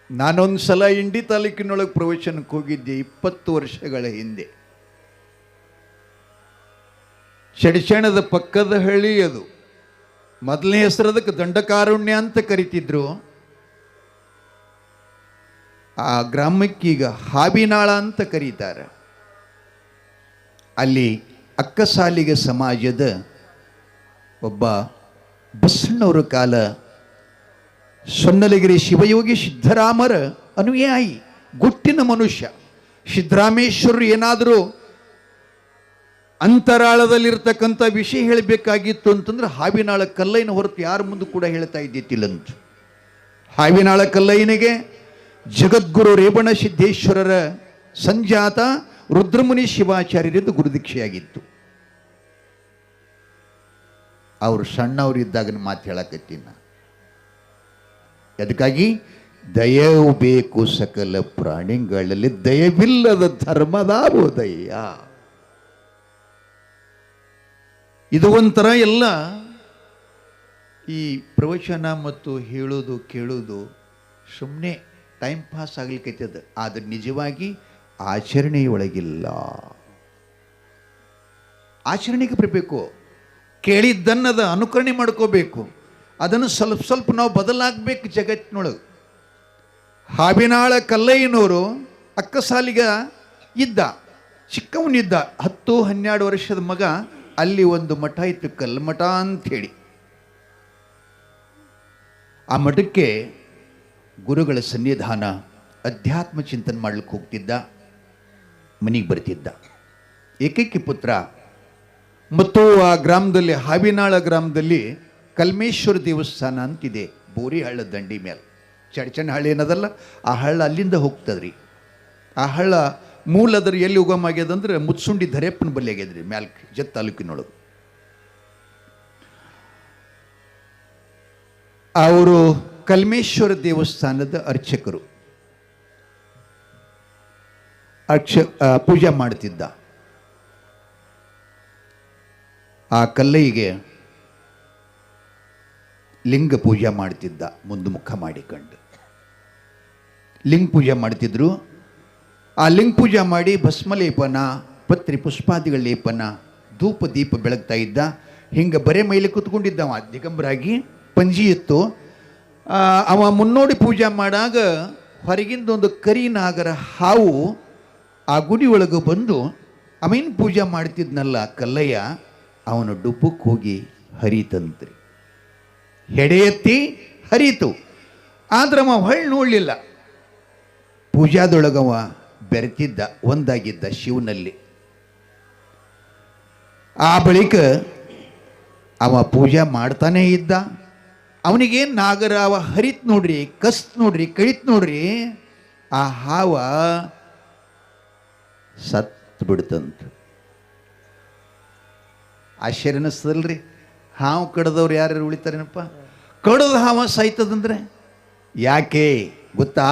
ನಾನೊಂದು ಸಲ ಇಂಡಿ ತಾಲೂಕಿನೊಳಗೆ ಪ್ರವಚನಕ್ಕೆ ಹೋಗಿದ್ದೆ 20 ವರ್ಷಗಳ ಹಿಂದೆ. ಚಡಿಚಣದ ಪಕ್ಕದ ಹಳ್ಳಿ ಅದು. ಮೊದಲನೇ ಹೆಸರು ಅದಕ್ಕೆ ದಂಡಕಾರುಣ್ಯ ಅಂತ ಕರಿತಿದ್ರು. ಆ ಗ್ರಾಮಕ್ಕೀಗ ಹಾವಿನಾಳ ಅಂತ ಕರೀತಾರೆ. ಅಲ್ಲಿ ಅಕ್ಕಸಾಲಿಗ ಸಮಾಜದ ಒಬ್ಬ ಬಸಣ್ಣವರ ಕಾಲ ಸೊನ್ನಲಗಿರಿ ಶಿವಯೋಗಿ ಸಿದ್ದರಾಮರ ಅನುಯಾಯಿ, ಗುಟ್ಟಿನ ಮನುಷ್ಯ. ಸಿದ್ದರಾಮೇಶ್ವರರು ಏನಾದರೂ ಅಂತರಾಳದಲ್ಲಿರ್ತಕ್ಕಂಥ ವಿಷಯ ಹೇಳಬೇಕಾಗಿತ್ತು ಅಂತಂದ್ರೆ ಹಾವಿನಾಳ ಕಲ್ಲೈನ ಹೊರತು ಯಾರ ಮುಂದೆ ಕೂಡ ಹೇಳ್ತಾ ಇದ್ದಿತ್ತಿಲ್ಲಂತ. ಹಾವಿನಾಳ ಕಲ್ಲೈನಿಗೆ ಜಗದ್ಗುರು ರೇವಣ ಸಿದ್ದೇಶ್ವರರ ಸಂಜಾತ ರುದ್ರಮುನಿ ಶಿವಾಚಾರ್ಯರಿಂದ ಗುರುದೀಕ್ಷೆಯಾಗಿತ್ತು. ಅವರು ಸಣ್ಣವರಿದ್ದಾಗನ ಮಾತು ಹೇಳಕತ್ತೀನಿ. ಅದಕ್ಕಾಗಿ ದಯವು ಬೇಕು ಸಕಲ ಪ್ರಾಣಿಗಳಲ್ಲಿ, ದಯವಿಲ್ಲದ ಧರ್ಮದಾಬೋದಯ್ಯ. ಇದು ಒಂಥರ ಎಲ್ಲ ಈ ಪ್ರವಚನ ಮತ್ತು ಹೇಳೋದು ಕೇಳೋದು ಸುಮ್ಮನೆ ಟೈಮ್ ಪಾಸ್ ಆಗ್ಲಿಕ್ಕೈತದ. ಆದರೆ ನಿಜವಾಗಿ ಆಚರಣೆಯೊಳಗಿಲ್ಲ. ಆಚರಣೆಗೆ ಬರಬೇಕು. ಕೇಳಿದ್ದನ್ನದ ಅನುಕರಣೆ ಮಾಡ್ಕೋಬೇಕು. ಅದನ್ನು ಸ್ವಲ್ಪ ಸ್ವಲ್ಪ ನಾವು ಬದಲಾಗಬೇಕು ಜಗತ್ತಿನೊಳಗೆ. ಹಾವಿನಾಳ ಕಲ್ಲಯ್ಯನವರು ಅಕ್ಕಸಾಲಿಗ ಇದ್ದ, ಚಿಕ್ಕವನಿದ್ದ, 10-12 ವರ್ಷದ ಮಗ. ಅಲ್ಲಿ ಒಂದು ಮಠ ಇತ್ತು, ಕಲ್ಮಠ ಅಂಥೇಳಿ. ಆ ಮಠಕ್ಕೆ ಗುರುಗಳ ಸನ್ನಿಧಾನ, ಅಧ್ಯಾತ್ಮ ಚಿಂತನೆ ಮಾಡ್ಲಿಕ್ಕೆ ಹೋಗ್ತಿದ್ದ. ಮನೆಗೆ ಬರ್ತಿದ್ದ. ಏಕೈಕ ಪುತ್ರ. ಮತ್ತು ಆ ಗ್ರಾಮದಲ್ಲಿ, ಹಾವಿನಾಳ ಗ್ರಾಮದಲ್ಲಿ ಕಲ್ಮೇಶ್ವರ ದೇವಸ್ಥಾನ ಅಂತಿದೆ, ಬೋರಿ ಹಳ್ಳ ದಂಡಿ ಮೇಲೆ. ಚಡ್ಚಣ್ಣ ಹಳ್ಳಿ ಏನದಲ್ಲ, ಆ ಹಳ್ಳ ಅಲ್ಲಿಂದ ಹೋಗ್ತದ್ರಿ. ಆ ಹಳ್ಳ ಮೂಲದ್ರ ಎಲ್ಲಿ ಉಗಮ ಆಗ್ಯದಂದ್ರೆ ಮುತ್ಸುಂಡಿ ಧರೆಪ್ಪನ ಬಲ್ಲಿ ಆಗ್ಯದ್ರಿ, ಮ್ಯಾಲ್ಕ್ ಜತ್ ತಾಲೂಕಿನೊಳಗೆ. ಅವರು ಕಲ್ಮೇಶ್ವರ ದೇವಸ್ಥಾನದ ಅರ್ಚಕರು. ಪೂಜೆ ಮಾಡ್ತಿದ್ದ. ಆ ಕಲ್ಲೈಗೆ ಲಿಂಗ ಪೂಜೆ ಮಾಡ್ತಿದ್ದ, ಮುಂದೆ ಮುಖ ಮಾಡಿಕೊಂಡು ಲಿಂಗ ಪೂಜೆ ಮಾಡ್ತಿದ್ರು. ಆ ಲಿಂಗ ಪೂಜೆ ಮಾಡಿ ಭಸ್ಮಲೇಪನ, ಪತ್ರಿ ಪುಷ್ಪಾದಿಗಳ ಲೇಪನ, ಧೂಪ ದೀಪ ಬೆಳಗ್ತಾ ಇದ್ದ. ಹಿಂಗೆ ಬರೇ ಮೈಲಿ ಕೂತ್ಕೊಂಡಿದ್ದವ, ದಿಗಂಬರಾಗಿ ಪಂಜಿ ಇತ್ತು. ಅವ ಮುನ್ನೋಡಿ ಪೂಜೆ ಮಾಡಾಗ ಹೊರಗಿಂದ ಒಂದು ಕರಿನಾಗರ ಹಾವು ಆ ಗುಡಿ ಒಳಗೆ ಬಂದು ಅವೇನು ಪೂಜೆ ಮಾಡ್ತಿದ್ನಲ್ಲ ಕಲ್ಲಯ್ಯ, ಅವನು ಡುಬ್ಬಕ್ಕೆ ಹೋಗಿ ಹರಿತಂತ್ರಿ. ಹೆಡೆ ಎತ್ತಿ ಹರಿತು. ಆದ್ರೆ ಅವ ಹೊಳ್ಳಿ ನೋಡಲಿಲ್ಲ. ಪೂಜಾದೊಳಗವ ಬೆರೆತಿದ್ದ, ಒಂದಾಗಿದ್ದ ಶಿವನಲ್ಲಿ. ಆ ಬಳಿಕ ಅವ ಪೂಜೆ ಮಾಡ್ತಾನೇ ಇದ್ದ. ಅವನಿಗೇನು ನಾಗರ ಅವ ಹರಿತ್ ನೋಡ್ರಿ, ಕಸ್ತ್ ನೋಡ್ರಿ, ಕಳಿತ್ ನೋಡ್ರಿ, ಆ ಹಾವ ಸತ್ತು ಬಿಡ್ತಂತ. ಆಶ್ಚರ್ಯ ಅನ್ನಿಸ್ತದಲ್ರಿ. ಹಾವು ಕಡ್ದವ್ರು ಯಾರ್ಯಾರು ಉಳಿತಾರೇನಪ್ಪ? ಕಡ್ದ ಹಾವ ಸಾಯ್ತದಂದ್ರೆ ಯಾಕೆ ಗೊತ್ತಾ?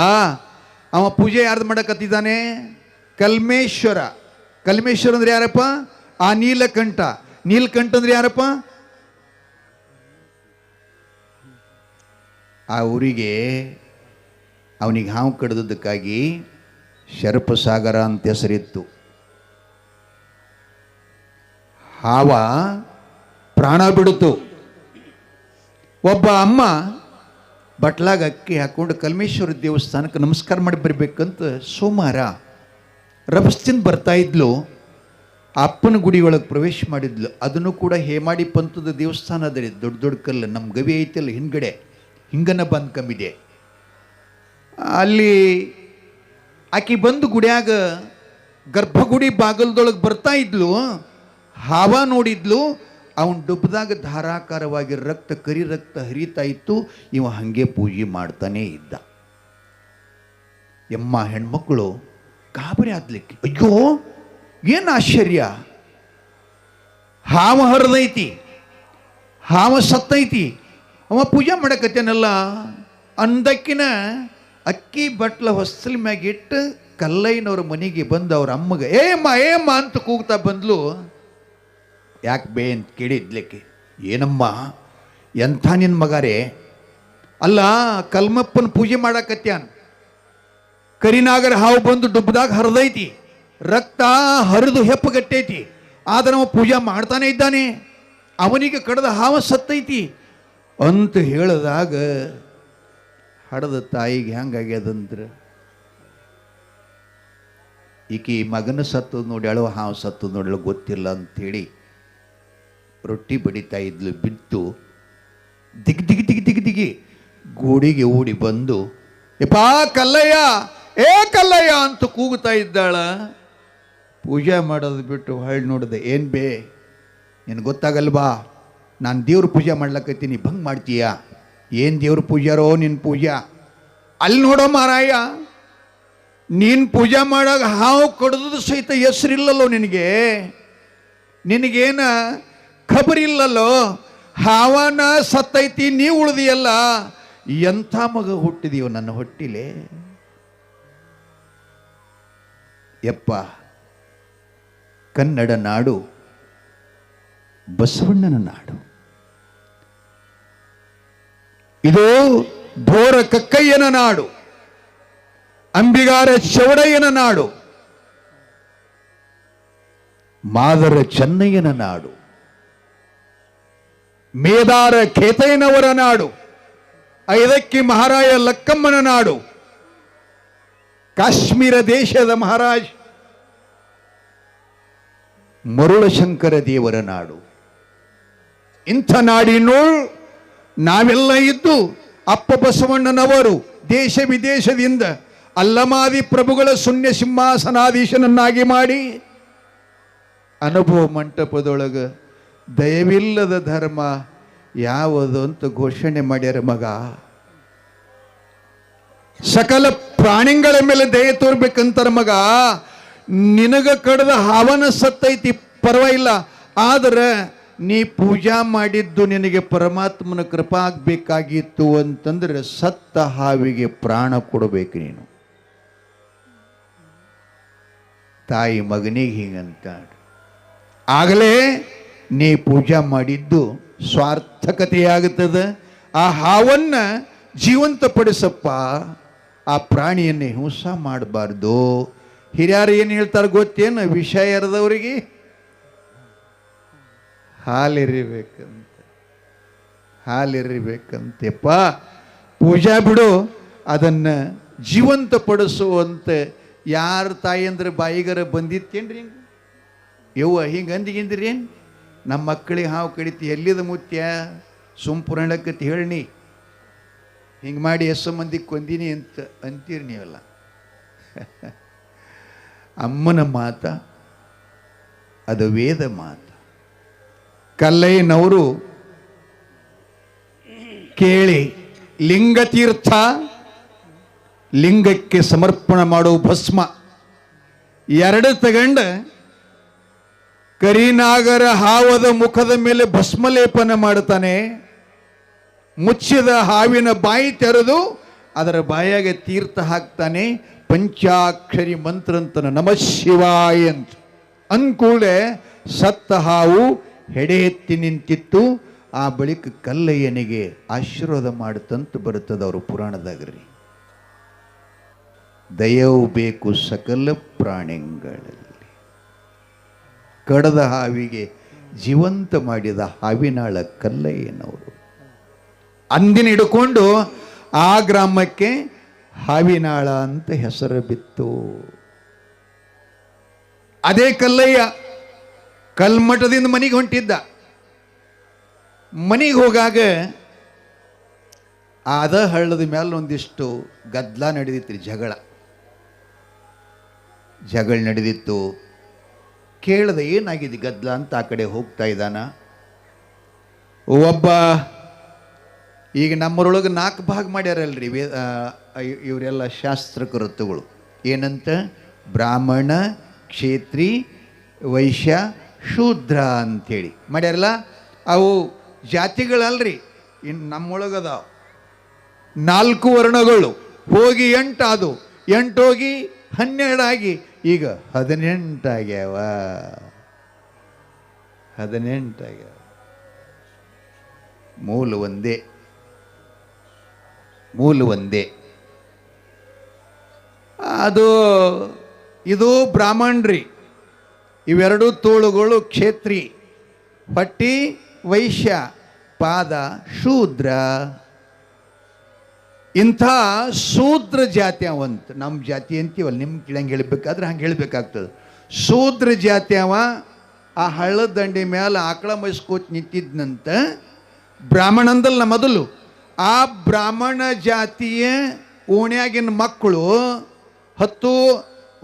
ಅವ ಪೂಜೆ ಯಾರ್ದು ಮಾಡಕತ್ತಿದ್ದಾನೆ? ಕಲ್ಮೇಶ್ವರ. ಕಲ್ಮೇಶ್ವರ ಅಂದ್ರೆ ಯಾರಪ್ಪ? ಆ ನೀಲಕಂಠ. ನೀಲಕಂಠ ಅಂದ್ರೆ ಯಾರಪ್ಪ? ಆ ಊರಿಗೆ ಅವನಿಗೆ ಹಾವು ಕಡ್ದದ್ದಕ್ಕಾಗಿ ಶರ್ಪಸಾಗರ ಅಂತ ಹೆಸರಿತ್ತು. ಹಾವ ಪ್ರಾಣ ಬಿಡುತ್ತು. ಒಬ್ಬ ಅಮ್ಮ ಬಟ್ಲಾಗ ಅಕ್ಕಿ ಹಾಕೊಂಡು ಕಲ್ಮೇಶ್ವರ ದೇವಸ್ಥಾನಕ್ಕೆ ನಮಸ್ಕಾರ ಮಾಡಿ ಬರಬೇಕಂತ ಸೋಮವಾರ ರಭಸ್ತಿಂದ ಬರ್ತಾ ಇದ್ಲು. ಅಪ್ಪನ ಗುಡಿ ಒಳಗೆ ಪ್ರವೇಶ ಮಾಡಿದ್ಲು. ಅದನ್ನು ಕೂಡ ಹೇಮಾಡಿ ಪಂಥದ ದೇವಸ್ಥಾನ ಅದ, ದೊಡ್ಡ ದೊಡ್ಡ ಕಲ್ಲು. ನಮ್ಮ ಗವಿ ಐತಲ್ಲ ಹಿಂದ್ಗಡೆ, ಹಿಂಗನ ಬಂದು ಕಮ್ಮಿದೆ. ಅಲ್ಲಿ ಆಕಿ ಬಂದು ಗುಡಿಯಾಗ ಗರ್ಭಗುಡಿ ಬಾಗಲದೊಳಗೆ ಬರ್ತಾ ಇದ್ಲು. ಹಾವ ನೋಡಿದ್ಲು. ಅವನ ಡುಬ್ಬದಾಗ ಧಾರಾಕಾರವಾಗಿ ರಕ್ತ, ಕರಿ ರಕ್ತ ಹರಿತಾ ಇತ್ತು. ಇವ ಹಂಗೆ ಪೂಜೆ ಮಾಡ್ತಾನೇ ಇದ್ದ. ಎಮ್ಮ ಹೆಣ್ಮಕ್ಕಳು ಗಾಬರಿ ಆದ್ಲಿಕ್ಕೆ, ಅಯ್ಯೋ ಏನು ಆಶ್ಚರ್ಯ, ಹಾವ ಹರಿದೈತಿ, ಹಾವ ಸತ್ತೈತಿ, ಅವ ಪೂಜೆ ಮಾಡಕತ್ತೇನಲ್ಲ ಅಂದಕ್ಕಿನ ಅಕ್ಕಿ ಬಟ್ಲ ಹೊಸ್ತಲ ಮ್ಯಾಗಿಟ್ಟು ಕಲ್ಲಯ್ಯನವ್ರ ಮನೆಗೆ ಬಂದು ಅವ್ರ ಅಮ್ಮಗೆ ಏಮ್ಮ ಅಂತ ಕೂಗ್ತಾ ಬಂದ್ಲು. ಯಾಕೆ ಬೇ ಅಂತ ಕೇಳಿದ್ಲಿಕ್ಕೆ, ಏನಮ್ಮ ಎಂಥ ನಿನ್ನ ಮಗಾರೇ, ಅಲ್ಲ ಕಲ್ಮಪ್ಪನ ಪೂಜೆ ಮಾಡಕತ್ಯಾನ, ಕರಿನಾಗರ ಹಾವು ಬಂದು ಡುಬ್ಬದಾಗ ಹರಿದೈತಿ, ರಕ್ತ ಹರಿದು ಹೆಪ್ಪಗಟ್ಟೈತಿ. ಆದ್ರೆ ಅವ ಪೂಜಾ ಮಾಡ್ತಾನೆ ಇದ್ದಾನೆ, ಅವನಿಗೆ ಕಡದ ಹಾವ ಸತ್ತೈತಿ ಅಂತ ಹೇಳಿದಾಗ ಹಡದ ತಾಯಿಗೆ ಹೆಂಗಾಗ್ಯದಂದ್ರೆ, ಈಕಿ ಮಗನ ಸತ್ತದ ನೋಡ್ಯಾಳು, ಹಾವು ಸತ್ತದ ನೋಡ್ಯಾಳು ಗೊತ್ತಿಲ್ಲ ಅಂಥೇಳಿ ರೊಟ್ಟಿ ಬಡಿತಾ ಇದ್ಲು. ಬಿದ್ದು ದಿಗ್ ದಿಗ್ ದಿಗ್ ದಿಗ್ ದಿಗಿ ಗೋಡಿಗೆ ಓಡಿ ಬಂದು, ಯಪ್ಪಾ ಕಲ್ಲಯ್ಯ, ಏ ಕಲ್ಲಯ್ಯ ಅಂತ ಕೂಗುತ್ತಾ ಇದ್ದಾಳ. ಪೂಜೆ ಮಾಡೋದು ಬಿಟ್ಟು ಹೊಳ್ಳಿ ನೋಡಿದೆ. ಏನು ಬೇ, ನಿನಗೆ ಗೊತ್ತಾಗಲ್ವಾ, ನಾನು ದೇವ್ರ ಪೂಜೆ ಮಾಡ್ಲಕತ್ತೀನಿ, ಭಂಗ್ ಮಾಡ್ತೀಯ? ಏನು ದೇವ್ರ ಪೂಜಾರೋ ನಿನ್ನ ಪೂಜಾ? ಅಲ್ಲಿ ನೋಡೋ ಮಾರಾಯ, ನೀನು ಪೂಜೆ ಮಾಡಾಗ ಹಾವು ಕಡ್ದು ಸಹಿತ ಹೆಸರಿಲ್ಲಲ್ಲೋ ನಿನಗೆ, ನಿನಗೇನ ಖಬರಿಲ್ಲಲ್ಲೋ, ಹಾವನ ಸತ್ತೈತಿ, ನೀವು ಉಳಿದಿಯಲ್ಲ. ಎಂಥ ಮಗ ಹುಟ್ಟಿದೀವ ನನ್ನ ಹೊಟ್ಟಿಲೆ ಯಪ್ಪ. ಕನ್ನಡ ನಾಡು ಬಸವಣ್ಣನ ನಾಡು, ಇದು ಢೋರ ಕಕ್ಕಯ್ಯನ ನಾಡು, ಅಂಬಿಗಾರ ಚೌಡಯ್ಯನ ನಾಡು, ಮಾದರ ಚೆನ್ನಯ್ಯನ ನಾಡು, ಮೇದಾರ ಖೇತಯ್ಯನವರ ನಾಡು, ಐದಕ್ಕಿ ಮಹಾರಾಯ ಲಕ್ಕಮ್ಮನ ನಾಡು, ಕಾಶ್ಮೀರ ದೇಶದ ಮಹಾರಾಜ್ ಮರುಳಶಂಕರ ದೇವರ ನಾಡು. ಇಂಥ ನಾಡಿನೋಳ್ ನಾವೆಲ್ಲ ಇದ್ದು ಅಪ್ಪ ಬಸವಣ್ಣನವರು ದೇಶ ವಿದೇಶದಿಂದ ಅಲ್ಲಮಾದಿ ಪ್ರಭುಗಳ ಶೂನ್ಯ ಸಿಂಹಾಸನಾಧೀಶನನ್ನಾಗಿ ಮಾಡಿ ಅನುಭವ ಮಂಟಪದೊಳಗ ದಯವಿಲ್ಲದ ಧರ್ಮ ಯಾವುದು ಅಂತ ಘೋಷಣೆ ಮಾಡ್ಯಾರ ಮಗ. ಸಕಲ ಪ್ರಾಣಿಗಳ ಮೇಲೆ ದಯೆ ತೋರ್ಬೇಕಂತಾರ ಮಗ. ನಿನಗ ಕಡದ ಹಾವನ ಸತ್ತೈತಿ ಪರವಾಗಿಲ್ಲ, ಆದ್ರೆ ನೀ ಪೂಜಾ ಮಾಡಿದ್ದು ನಿನಗೆ ಪರಮಾತ್ಮನ ಕೃಪಾ ಆಗ್ಬೇಕಾಗಿತ್ತು ಅಂತಂದ್ರೆ ಸತ್ತ ಹಾವಿಗೆ ಪ್ರಾಣ ಕೊಡಬೇಕು ನೀನು. ತಾಯಿ ಮಗನಿಗೆ ಹಿಂಗಂತ ಆಗಲೇ ನೀ ಪೂಜಾ ಮಾಡಿದ್ದು ಸ್ವಾರ್ಥಕತೆಯಾಗುತ್ತದೆ. ಆ ಹಾವನ್ನ ಜೀವಂತಪಡಿಸಪ್ಪ, ಆ ಪ್ರಾಣಿಯನ್ನೇ ಹಿಂಸ ಮಾಡಬಾರ್ದು. ಹಿರಿಯರು ಏನು ಹೇಳ್ತಾರೆ ಗೊತ್ತೇನು? ವಿಷ ಎರೆದವರಿಗೆ ಹಾಲಿರಿಬೇಕಂತೆಪ್ಪ. ಪೂಜಾ ಬಿಡು, ಅದನ್ನು ಜೀವಂತಪಡಿಸುವಂತ ಯಾರ ತಾಯಿ ಅಂದ್ರೆ ಬಾಯಿಗರ ಬಂದಿತ್ತೇನ್ರಿ? ಹಿಂಗೆ ಯವ್ವ ಹಿಂಗೆ ಅಂದಿಗಿಂದ್ರಿ ಏನು? ನಮ್ಮ ಮಕ್ಕಳಿಗೆ ಹಾವು ಕಡಿತಿ ಎಲ್ಲಿದ ಮುತ್ಯ ಸುಂಪುರಣಕತ್ತಿ ಹೇಳಿ ಹಿಂಗೆ ಮಾಡಿ ಎಷ್ಟು ಮಂದಿ ಕೊಂದಿನಿ ಅಂತ ಅಂತೀರಿ ನೀವೆಲ್ಲ. ಅಮ್ಮನ ಮಾತ ಅದು ವೇದ ಮಾತ. ಕಲ್ಲಯ್ಯನವರು ಕೇಳಿ ಲಿಂಗತೀರ್ಥ, ಲಿಂಗಕ್ಕೆ ಸಮರ್ಪಣೆ ಮಾಡುವ ಭಸ್ಮ ಎರಡು ತಗೊಂಡ ಕರಿನಾಗರ ಹಾವದ ಮುಖದ ಮೇಲೆ ಭಸ್ಮಲೇಪನ ಮಾಡುತ್ತಾನೆ. ಮುಚ್ಚಿದ ಹಾವಿನ ಬಾಯಿ ತೆರೆದು ಅದರ ಬಾಯಾಗೆ ತೀರ್ಥ ಹಾಕ್ತಾನೆ. ಪಂಚಾಕ್ಷರಿ ಮಂತ್ರ ಅಂತನ ನಮಃ ಶಿವಾಯ ಅಂತ ಅನ್ಕೂಳೆ ಸತ್ತ ಹಾವು ಹೆಡೆ ಎತ್ತಿ ನಿಂತಿತ್ತು. ಆ ಬಳಿಕ ಕಲ್ಲಯ್ಯನಿಗೆ ಆಶೀರ್ವಾದ ಮಾಡುತ್ತಂತ ಬರುತ್ತದೆ ಅವರು ಪುರಾಣದಾಗ್ರಿ. ದಯವು ಬೇಕು ಸಕಲ ಪ್ರಾಣಿಗಳಲ್ಲಿ. ಕಡದ ಹಾವಿಗೆ ಜೀವಂತ ಮಾಡಿದ ಹಾವಿನಾಳ ಕಲ್ಲಯ್ಯನವರು. ಅಂದಿನ ಹಿಡ್ಕೊಂಡು ಆ ಗ್ರಾಮಕ್ಕೆ ಹಾವಿನಾಳ ಅಂತ ಹೆಸರು ಬಿತ್ತು. ಅದೇ ಕಲ್ಲಯ್ಯ ಕಲ್ಮಠದಿಂದ ಮನೆಗೆ ಹೊಂಟಿದ್ದ. ಮನೆಗೆ ಹೋಗಾಗ ಅದ ಹಳ್ಳದ ಮೇಲೆ ಒಂದಿಷ್ಟು ಗದ್ದಲ ನಡೆದಿತ್ತು, ಜಗಳ ನಡೆದಿತ್ತು. ಕೇಳ್ದ ಏನಾಗಿದೆ ಗದ್ದಲ ಅಂತ ಆ ಕಡೆ ಹೋಗ್ತಾ ಇದ್ದಾನ. ಒಬ್ಬ ಈಗ ನಮ್ಮರೊಳಗೆ 4 ಭಾಗ ಮಾಡ್ಯಾರಲ್ರಿ ಇವರೆಲ್ಲ ಶಾಸ್ತ್ರಕೃತಗಳು. ಏನಂತ? ಬ್ರಾಹ್ಮಣ, ಕ್ಷೇತ್ರಿ, ವೈಶ್ಯ, ಶೂದ್ರ ಅಂಥೇಳಿ ಮಾಡ್ಯಾರಲ್ಲ. ಅವು ಜಾತಿಗಳಲ್ರಿ. ಇನ್ನು ನಮ್ಮೊಳಗದ 4 ವರ್ಣಗಳು ಹೋಗಿ 8 ಆದವು, 8 ಹೋಗಿ 12 ಆಗಿ ಈಗ 18 ಆಗ್ಯಾವ. 18 ಆಗ್ಯಾವ. ಮೂಲ ಒಂದೇ. ಅದು ಇದು ಬ್ರಾಹ್ಮಣ್ರಿ, ಇವೆರಡು ತೋಳುಗಳು ಕ್ಷೇತ್ರಿ, ಪಟ್ಟಿ ವೈಶ್ಯ, ಪಾದ ಶೂದ್ರ. ಇಂಥ ಶೂದ್ರ ಜಾತಿ ಅವಂತ. ನಮ್ಮ ಜಾತಿ ಅಂತೀವಲ್ಲ, ನಿಮ್ಮ ಕಿಳಂಗೆ ಹೇಳ್ಬೇಕಾದ್ರೆ ಹಂಗೆ ಹೇಳ್ಬೇಕಾಗ್ತದೆ. ಶೂದ್ರ ಜಾತಿ ಅವ ಆ ಹಳ್ಳದ ದಂಡಿ ಮೇಲೆ ಆಕಳ ಮೈಸ್ಕೋತ್ ನಿಂತಿದ್ನಂತ. ಬ್ರಾಹ್ಮಣಂದಲ್ಲ ಮೊದಲು. ಆ ಬ್ರಾಹ್ಮಣ ಜಾತಿಯ ಓಣ್ಯಾಗಿನ ಮಕ್ಕಳು 10,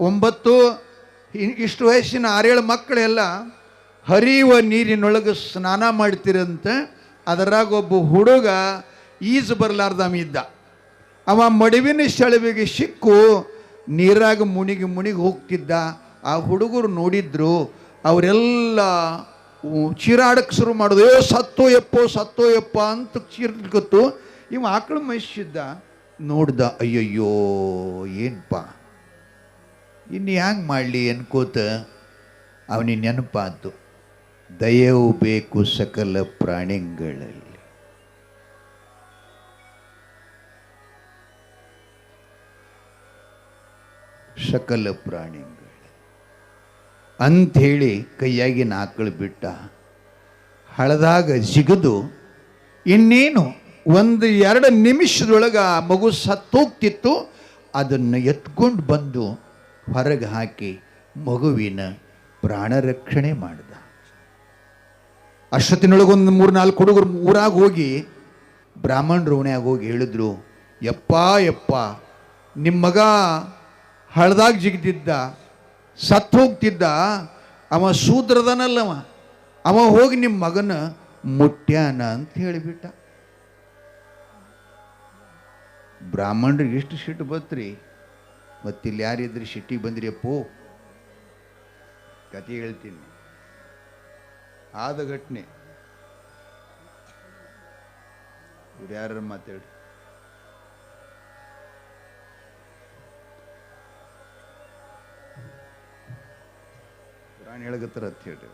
9 ಇಷ್ಟು ವಯಸ್ಸಿನ 6-7 ಮಕ್ಕಳೆಲ್ಲ ಹರಿಯುವ ನೀರಿನೊಳಗೆ ಸ್ನಾನ ಮಾಡ್ತಿರಂತ. ಅದರಾಗ ಒಬ್ಬ ಹುಡುಗ ಈಜು ಬರಲಾರ್ದವ ಇದ್ದ. ಅವ ಮಡುವಿನ ಸೆಳವಿಗೆ ಸಿಕ್ಕು ನೀರಾಗ ಮುಣಿಗಿ ಹೋಗ್ತಿದ್ದ. ಆ ಹುಡುಗರು ನೋಡಿದ್ರು. ಅವರೆಲ್ಲ ಚೀರಾಡಕ್ಕೆ ಶುರು ಮಾಡೋದು. ಸತ್ತೋ ಯಪ್ಪ ಅಂತ ಚೀರ್ಕತ್ತು. ಇವ ಆಕಳ ಮೈಸಿದ್ದ, ನೋಡ್ದ, ಅಯ್ಯಯ್ಯೋ ಏನಪ್ಪ ಇನ್ನು ಹ್ಯಾಂಗೆ ಮಾಡಲಿ ಅನ್ಕೋತ ಅವನಿಗೆ ನೆನಪಾತು, ದಯವು ಬೇಕು ಸಕಲ ಪ್ರಾಣಿಗಳಲ್ಲಿ. ಸಕಲ ಪ್ರಾಣಿಗಳು ಅಂಥೇಳಿ ಕೈಯಾಗಿನ ಆಕಳು ಬಿಟ್ಟ. ಹಳದಾಗ ಜಿಗಿದು ಇನ್ನೇನು 1-2 ನಿಮಿಷದೊಳಗೆ ಆ ಮಗು ಸತ್ತೋಗ್ತಿತ್ತು. ಅದನ್ನು ಎತ್ಕೊಂಡು ಬಂದು ಹೊರಗೆ ಹಾಕಿ ಮಗುವಿನ ಪ್ರಾಣ ರಕ್ಷಣೆ ಮಾಡಿದ. ಅಷ್ಟೊತ್ತಿನೊಳಗೊಂದು 3-4 ಹುಡುಗರು ಊರಾಗ ಹೋಗಿ ಬ್ರಾಹ್ಮಣರ ಓಣ್ಯಾಗ ಹೋಗಿ ಹೇಳಿದ್ರು, ಯಪ್ಪ ನಿಮ್ಮ ಮಗ ಹಳದಾಗ ಜಿಗಿದಿದ್ದ, ಸತ್ತು ಹೋಗ್ತಿದ್ದ, ಅವ ಶೂದ್ರದನಲ್ಲವ, ಅವ ಹೋಗಿ ನಿಮ್ಮ ಮಗನ ಮುಟ್ಟ್ಯಾನ ಅಂತ ಹೇಳಿಬಿಟ್ಟ. ಬ್ರಾಹ್ಮಣರಿಗೆ ಎಷ್ಟು ಸಿಟ್ಟು ಬತ್ರಿ. ಮತ್ತಿಲ್ಲಿ ಯಾರಿದ್ರಿ ಸಿಟ್ಟಿಗೆ ಬಂದ್ರಿ ಅಪ್ಪೋ? ಕತೆ ಹೇಳ್ತೀನಿ, ಆದ ಘಟನೆ. ಇವ್ರು ಯಾರು ಮಾತಾಡಿ. ಪುರಾಣ ಹೇಳಗತ್ತಾರ ಅಂತ ಹೇಳ್ರಿ.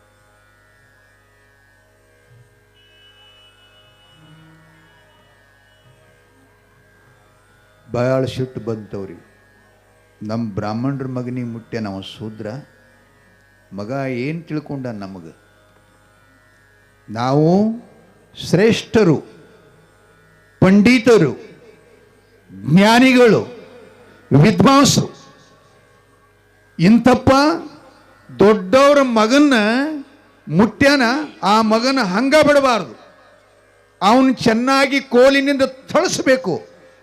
ಬಹಳ ಸಿಟ್ಟು ಬಂತವ್ರಿ. ನಮ್ಮ ಬ್ರಾಹ್ಮಣರ ಮಗನಿಗೆ ಮುಟ್ಟ್ಯ, ನಾವು ಶೂದ್ರ ಮಗ ಏನು ತಿಳ್ಕೊಂಡ ನಮಗೆ? ನಾವು ಶ್ರೇಷ್ಠರು, ಪಂಡಿತರು, ಜ್ಞಾನಿಗಳು, ವಿದ್ವಾಂಸರು. ಇಂಥಪ್ಪ ದೊಡ್ಡವರ ಮಗನ್ನ ಮುಟ್ಟ್ಯಾನ. ಆ ಮಗನ ಹಂಗ ಬಿಡಬಾರ್ದು. ಅವನು ಚೆನ್ನಾಗಿ ಕೋಲಿನಿಂದ ಥಳಿಸ್ಬೇಕು.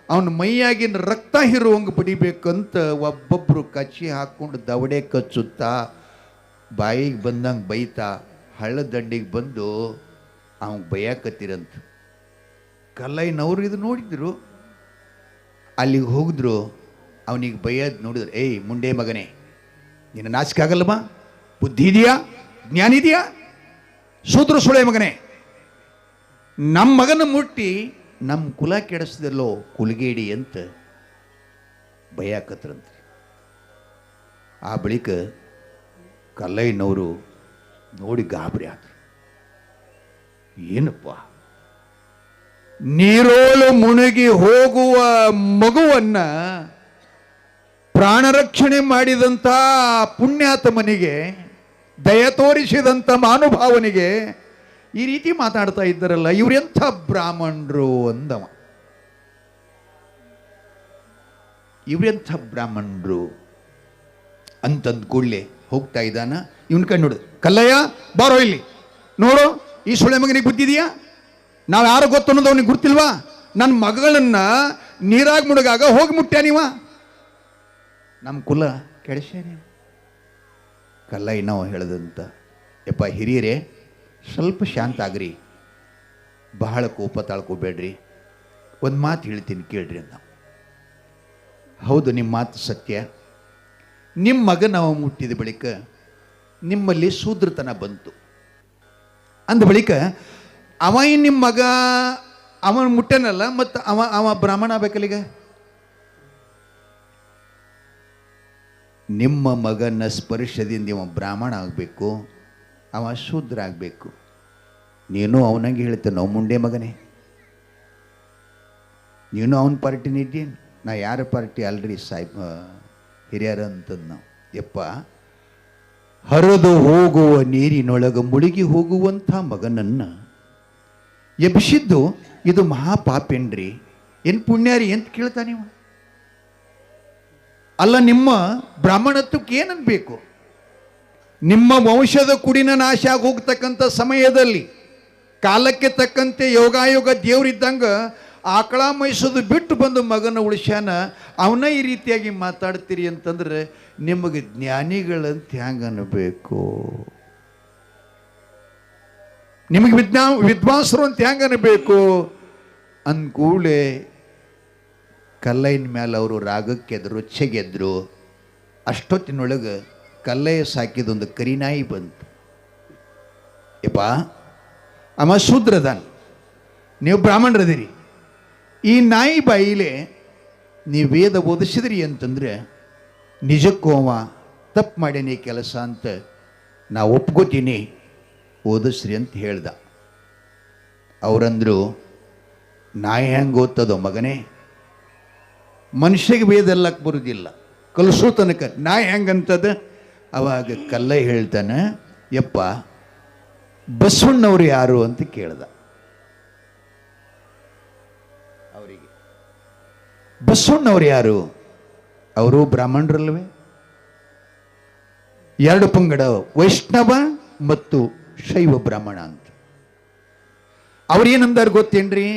ಅವನ ಮೈಯಾಗಿನ ರಕ್ತ ಹಿರುವಂಗೆ ಬಡಿಬೇಕಂತ ಒಬ್ಬೊಬ್ಬರು ಕಚ್ಚಿ ಹಾಕ್ಕೊಂಡು ದವಡೆ ಕಚ್ಚುತ್ತಾ ಬಾಯಿಗೆ ಬಂದಂಗೆ ಬೈತಾ ಹಳ್ಳದಂಡಿಗೆ ಬಂದು ಅವನಿಗೆ ಬೈಯಾಕತ್ತಿರಂತ. ಕಲ್ಲಯ್ಯನವ್ರು ಇದು ನೋಡಿದ್ರು. ಅಲ್ಲಿಗೆ ಹೋಗಿದ್ರು. ಅವನಿಗೆ ಬೈಯೋದು ನೋಡಿದ್ರು. ಏಯ್ ಮುಂಡೆ ಮಗನೇ, ನಿನ್ನ ನಾಚಿಕೆ ಆಗಲ್ಲಮ್ಮ? ಬುದ್ಧಿ ಇದೆಯಾ? ಜ್ಞಾನ ಇದೆಯಾ? ಶೂದ್ರ ಸುಳೆ ಮಗನೇ, ನಮ್ಮ ಮಗನ ಮುಟ್ಟಿ ನಮ್ಮ ಕುಲ ಕೆಡಿಸ್ದಲ್ಲೋ ಕುಲಗೇಡಿ ಅಂತ ಬೈಯಾಕತ್ರಂತೆ. ಆ ಬಳಿಕ ಕಲ್ಲಯ್ಯನವರು ನೋಡಿ ಗಾಬರಿ ಆದ್ರು. ಏನಪ್ಪ, ನೀರೋಳು ಮುಳುಗಿ ಹೋಗುವ ಮಗುವನ್ನ ಪ್ರಾಣ ರಕ್ಷಣೆ ಮಾಡಿದಂಥ ಪುಣ್ಯಾತ್ಮನಿಗೆ, ದಯ ತೋರಿಸಿದಂಥ ಮಹಾನುಭಾವನಿಗೆ ಈ ರೀತಿ ಮಾತಾಡ್ತಾ ಇದ್ದಾರಲ್ಲ, ಇವರೆಂಥ ಬ್ರಾಹ್ಮಣರು ಅಂದವ. ಇವರೆಂಥ ಬ್ರಾಹ್ಮಣರು ಅಂತಂದ ಕೂಡಲೇ ಹೋಗ್ತಾ ಇದ್ದಾನ. ಇವನ್ ಕಣ್ಣು ನೋಡು, ಕಲ್ಲಯ್ಯ ಬಾರೋ ಇಲ್ಲಿ ನೋಡು, ಈ ಸುಳೆ ಮಗನಿಗೆ ಬುದ್ಧಿದೆಯಾ? ನಾವು ಯಾರು ಗೊತ್ತು ಅನ್ನೋದು ಅವನಿಗೆ ಗುರ್ತಿಲ್ವಾ? ನನ್ನ ಮಗಳನ್ನ ನೀರಾಗ ಮುಳುಗಾಗ ಹೋಗಿ ಮುಟ್ಟ್ಯಾನಿವ, ನಮ್ಮ ಕುಲ ಕೆಡಿಸ್ಯಾನಿ. ಕಲ್ಲಯ್ಯ ನಾವು ಹೇಳದಂತ, ಯಪ್ಪ ಹಿರಿಯರೇ, ಸ್ವಲ್ಪ ಶಾಂತ ಆಗ್ರಿ, ಬಹಳ ಕೋಪ ತಾಳ್ಕೋಬೇಡ್ರಿ, ಒಂದು ಮಾತು ಹೇಳ್ತೀನಿ ಕೇಳ್ರಿ ಅಂತ. ಹೌದು, ನಿಮ್ಮ ಮಾತು ಸತ್ಯ. ನಿಮ್ಮ ಮಗ ನಾವು ಮುಟ್ಟಿದ ಬಳಿಕ ನಿಮ್ಮಲ್ಲಿ ಶೂದ್ರತನ ಬಂತು ಅಂದ ಬಳಿಕ ಅವ ನಿಮ್ಮ ಮಗ ಅವನ ಮುಟ್ಟನಲ್ಲ, ಮತ್ತು ಅವ ಬ್ರಾಹ್ಮಣ ಆಗ್ಬೇಕಲ್ಲೀಗ. ನಿಮ್ಮ ಮಗನ ಸ್ಪರ್ಶದಿಂದ ಇವ ಬ್ರಾಹ್ಮಣ ಆಗಬೇಕು, ಅವ ಶೂದ್ರ ಆಗಬೇಕು. ನೀನು ಅವನಂಗೆ ಹೇಳ್ತೇನೆ, ನಾವು ಮುಂಡೆ ಮಗನೇ, ನೀನು ಅವನ ಪಾರ್ಟಿನಿದ್ದೀನಿ, ನಾ ಯಾರ ಪಾರ್ಟಿ ಅಲ್ರಿ ಸಾಹೇಬ್ ಹಿರಿಯರಂತಂದು ನಾವು. ಯಪ್ಪ, ಹರಿದು ಹೋಗುವ ನೀರಿನೊಳಗೆ ಮುಳುಗಿ ಹೋಗುವಂಥ ಮಗನನ್ನು ಎಬ್ಬಿಸಿದ್ದು ಇದು ಮಹಾಪಾಪೇನ್ರಿ, ಏನು ಪುಣ್ಯಾರಿ ಅಂತ ಕೇಳ್ತಾ ನೀವು? ಅಲ್ಲ, ನಿಮ್ಮ ಬ್ರಾಹ್ಮಣತ್ವಕ್ಕೆ ಏನನ್ಬೇಕು? ನಿಮ್ಮ ವಂಶದ ಕುಡಿನ ನಾಶ ಆಗಿ ಹೋಗ್ತಕ್ಕಂಥ ಸಮಯದಲ್ಲಿ ಕಾಲಕ್ಕೆ ತಕ್ಕಂತೆ ಯೋಗಾಯೋಗ ದೇವರಿದ್ದಂಗೆ ಆಕಳ ಮೈಸೋದು ಬಿಟ್ಟು ಬಂದು ಮಗನ ಉಳಿಸ್ಯಾನ, ಅವನ ಈ ರೀತಿಯಾಗಿ ಮಾತಾಡ್ತೀರಿ ಅಂತಂದ್ರೆ ನಿಮಗೆ ಜ್ಞಾನಿಗಳಂತ ಹ್ಯಾಂಗ ಅನ್ಬೇಕು? ನಿಮಗೆ ವಿದ್ವಾಂಸರು ಅಂತ ಹ್ಯಾಂಗ ಅನ್ಬೇಕು? ಅಂದ್ಕೂಳೆ ಕಲ್ಲೈನ ಮೇಲೆ ಅವರು ರಾಗಕ್ಕೆದ್ರು, ಗೆದ್ರು. ಅಷ್ಟೊತ್ತಿನೊಳಗೆ ಕಲ್ಲಯ್ಯ ಸಾಕಿದೊಂದು ಕರಿನಾಯಿ ಬಂತು. ಯಪ್ಪ, ಅವ ಶೂದ್ರದಾನ, ನೀವು ಬ್ರಾಹ್ಮಣರದಿರಿ, ಈ ನಾಯಿ ಬಾಯಿಲೆ ನೀವು ವೇದ ಓದಿಸಿದ್ರಿ ಅಂತಂದ್ರೆ ನಿಜಕ್ಕೂ ಅವ ತಪ್ಪು ಮಾಡೇನಿ ಕೆಲಸ ಅಂತ ನಾ ಒಪ್ಕೋತೀನಿ, ಓದಿಸ್ರಿ ಅಂತ ಹೇಳ್ದ. ಅವರಂದ್ರು, ನಾಯಿ ಹೆಂಗೆ ಓದ್ತದೋ ಮಗನೇ, ಮನುಷ್ಯಗೆ ವೇದ ಎಲ್ಲಕ್ಕೆ ಬರುವುದಿಲ್ಲ, ಕಲಿಸೋ ತನಕ ನಾಯಿ ಹೆಂಗಂತದ? ಅವಾಗ ಕಲ್ಲ ಹೇಳ್ತಾನೆ, ಯಪ್ಪ ಬಸವಣ್ಣವ್ರು ಯಾರು ಅಂತ ಕೇಳ್ದ. ಅವರಿಗೆ ಬಸವಣ್ಣವ್ರು ಯಾರು? ಅವರು ಬ್ರಾಹ್ಮಣರಲ್ವೇ? ಎರಡು ಪಂಗಡ, ವೈಷ್ಣವ ಮತ್ತು ಶೈವ ಬ್ರಾಹ್ಮಣ ಅಂತ. ಅವ್ರೇನಂದಾರ ಗೊತ್ತೇನ್ರಿ?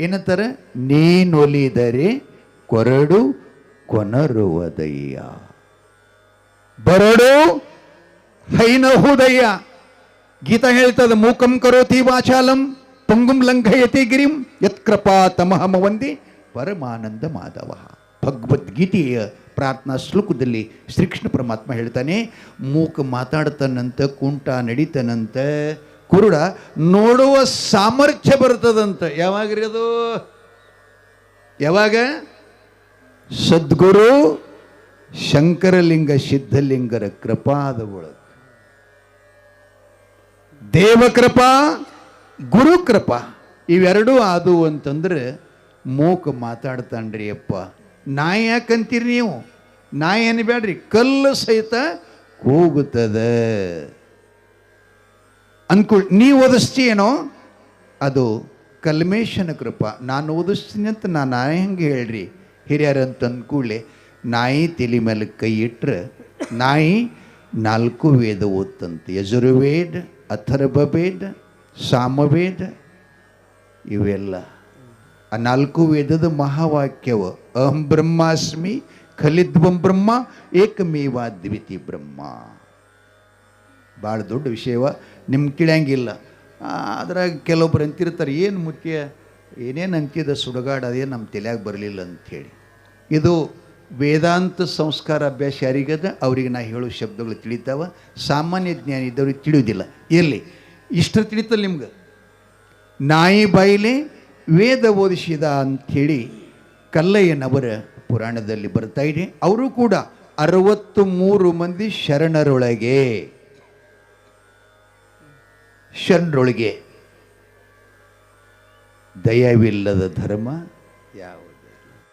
ಏನಂತಾರ? ನೀನೊಲಿದರೆ ಕೊರಡು ಕೊನರುವುದಯ್ಯ, ಬರಡು ಹೈನಹುದಯ್ಯ. ಗೀತಾ ಹೇಳ್ತದ, ಮೂಕಂ ಕರೋತಿ ವಾಚಾಲಂ ಪಂಗುಂ ಲಂಘಯತಿ ಗಿರಿಂ ಯತ್ಕೃಪಾ ತಮಹಮ ವಂದೇ ಪರಮಾನಂದ ಮಾಧವ. ಭಗವದ್ಗೀತೆಯ ಪ್ರಾರ್ಥನಾ ಶ್ಲೋಕದಲ್ಲಿ ಶ್ರೀಕೃಷ್ಣ ಪರಮಾತ್ಮ ಹೇಳ್ತಾನೆ, ಮೂಕ ಮಾತಾಡ್ತಾನಂತ, ಕುಂಟ ನಡೀತಾನಂತ, ಕುರುಡ ನೋಡುವ ಸಾಮರ್ಥ್ಯ ಬರ್ತದಂತ. ಯಾವಾಗ್ರಿ ಅದು? ಯಾವಾಗ? ಸದ್ಗುರು ಶಂಕರಲಿಂಗ ಸಿದ್ಧಲಿಂಗರ ಕೃಪಾದ ಒಳಗೆ. ದೇವಕೃಪಾ, ಗುರುಕೃಪಾ ಇವೆರಡೂ ಆದವು ಅಂತಂದ್ರೆ ಮೂಕ ಮಾತಾಡ್ತಾನ್ರಿ. ಅಪ್ಪ, ನಾಯಿ ಯಾಕಂತೀರಿ ನೀವು? ನಾಯಿ ಅನ್ಬೇಡ್ರಿ, ಕಲ್ಲು ಸಹಿತ ಕೂಗುತ್ತದ ಅನ್ಕೊಳ್. ನೀವು ಓದಿಸ್ತೀನೋ ಅದು ಕಲ್ಮೇಶನ ಕೃಪಾ. ನಾನು ಓದಿಸ್ತೀನಿ ಅಂತ ನಾಯಿ ಹಂಗೆ ಹೇಳ್ರಿ ಹಿರಿಯರಂತ ಅಂದ್ಕೂಡ್ಲೆ ನಾಯಿ ತಲೆ ಮೇಲೆ ಕೈ ಇಟ್ಟರೆ ನಾಯಿ 4 ವೇದ ಓದ್ತಂತೆ. ಯಜುರ್ವೇದ, ಅಥರ್ವವೇದ, ಸಾಮವೇದ, ಇವೆಲ್ಲ ಆ 4 ವೇದದ ಮಹಾವಾಕ್ಯವ. ಅಹಂ ಬ್ರಹ್ಮಾಸ್ಮಿ ಖಲಿದ್ವಂ ಬ್ರಹ್ಮ ಏಕಮೇವ ದ್ವಿತೀಯ ಬ್ರಹ್ಮ. ಭಾಳ ದೊಡ್ಡ ವಿಷಯವ, ನಿಮ್ಗೆ ತಿಳಿಯಂಗಿಲ್ಲ. ಅದ್ರಾಗ ಕೆಲವೊಬ್ರು ಅಂತಿರ್ತಾರೆ, ಏನು ಮುಖ್ಯ, ಏನೇನು ಅಂತಿದ ಸುಡಗಾಡ, ಅದೇನು ನಮ್ಮ ತಲೆಯಾಗ ಬರಲಿಲ್ಲ ಅಂಥೇಳಿ. ಇದು ವೇದಾಂತ ಸಂಸ್ಕಾರ ಅಭ್ಯಾಸ ಯಾರಿಗದ ಅವ್ರಿಗೆ ನಾ ಹೇಳೋ ಶಬ್ದಗಳು ತಿಳಿತಾವ. ಸಾಮಾನ್ಯ ಜ್ಞಾನ ಇದ್ದವ್ರಿಗೆ ತಿಳಿಯೋದಿಲ್ಲ. ಎಲ್ಲಿ ಇಷ್ಟು ತಿಳಿತಲ್ಲ ನಿಮ್ಗೆ? ನಾಯಿ ಬಾಯಿಲೆ ವೇದ ಓದಿಸಿದ ಅಂಥೇಳಿ ಕಲ್ಲಯ್ಯನವರ ಪುರಾಣದಲ್ಲಿ ಬರ್ತಾ ಇದೆ. ಅವರು ಕೂಡ 63 ಮಂದಿ ಶರಣರೊಳಗೆ ದಯವಿಲ್ಲದ ಧರ್ಮ ಯಾವ?